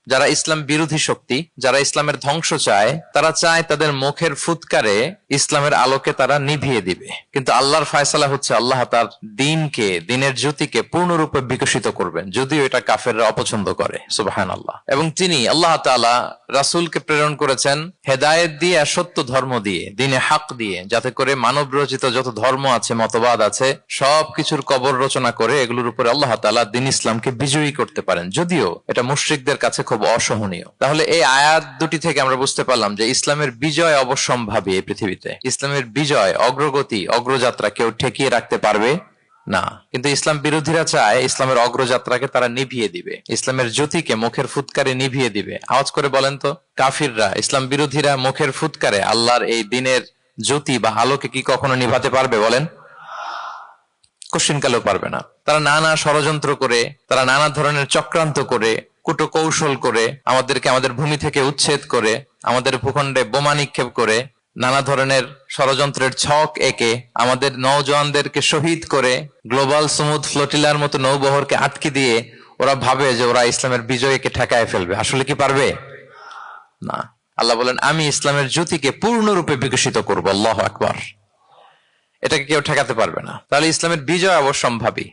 যারা ইসলাম বিরোধী শক্তি, যারা ইসলামের ধ্বংস চায়, তারা চায় তাদের মুখের ফুৎকারে ইসলামের আলোকে তারা নিভিয়ে দিবে। কিন্তু আল্লাহর ফায়সালা হচ্ছে আল্লাহ তার দিনকে, দিনের জ্যোতিকে পূর্ণরূপে বিকশিত করবেন, যদিও এটা কাফেররা অপছন্দ করে। সুবহানাল্লাহ। এবং তিনি আল্লাহ তাআলা রাসূলকে প্রেরণ করেছেন হেদায়েত দিয়ে আর সত্য ধর্ম দিয়ে, দিনে হক দিয়ে, যাতে করে মানব রচিত যত ধর্ম আছে, মতবাদ আছে, সবকিছুর কবর রচনা করে এগুলোর উপরে আল্লাহ তাআলা দিন ইসলামকে বিজয়ী করতে পারেন, যদিও এটা মুশরিকদের কাছে খুব অসহনীয়। তাহলে এই আয়াত দুটি থেকে আমরা বুঝতে পারলাম যে ইসলামের বিজয় অবশ্যম্ভাবী। এই পৃথিবীতে ইসলামের বিজয়, অগ্রগতি, অগ্রযাত্রা কেউ ঠেকিয়ে রাখতে পারবে না। কিন্তু ইসলাম বিরোধীরা চায় ইসলামের অগ্রযাত্রাকে তারা নিভিয়ে দিবে, ইসলামের জ্যোতিকে মুখের ফুৎকারে নিভিয়ে দিবে। আওয়াজ করে বলেন তো, কাফিররা, ইসলাম বিরোধীরা মুখের ফুৎকারে আল্লাহর এই দিনের জ্যোতি বা আলোকে কি কখনো নিভাতে পারবে? বলেন, কোশ্চিনকালেও পারবে না। তারা নানা ষড়যন্ত্র করে, তারা নানা ধরনের চক্রান্ত করে, কুটো কৌশল করে, আমাদেরকে আমাদের ভূমি থেকে উচ্ছেদ করে, আমাদের ভূখণ্ডে বোমা নিক্ষেপ করে, নানা ধরনের ষড়যন্ত্রের ছক এঁকে আমাদের নওজওয়ানদেরকে শহীদ করে, গ্লোবাল সমুদ ফ্লোটিলার মতো নৌবহরকে আটকে দিয়ে ওরা ভাবে যে ওরা ইসলামের বিজয়কে ঠেকায় ফেলবে। আসলে কি পারবে? না। আল্লাহ বলেন, আমি ইসলামের জ্যোতিকে পূর্ণরূপে বিকশিত করবো। আল্লাহু আকবার। এটাকে কেউ ঠেকাতে পারবে না। তাহলে ইসলামের বিজয় অবশ্যম্ভাবী।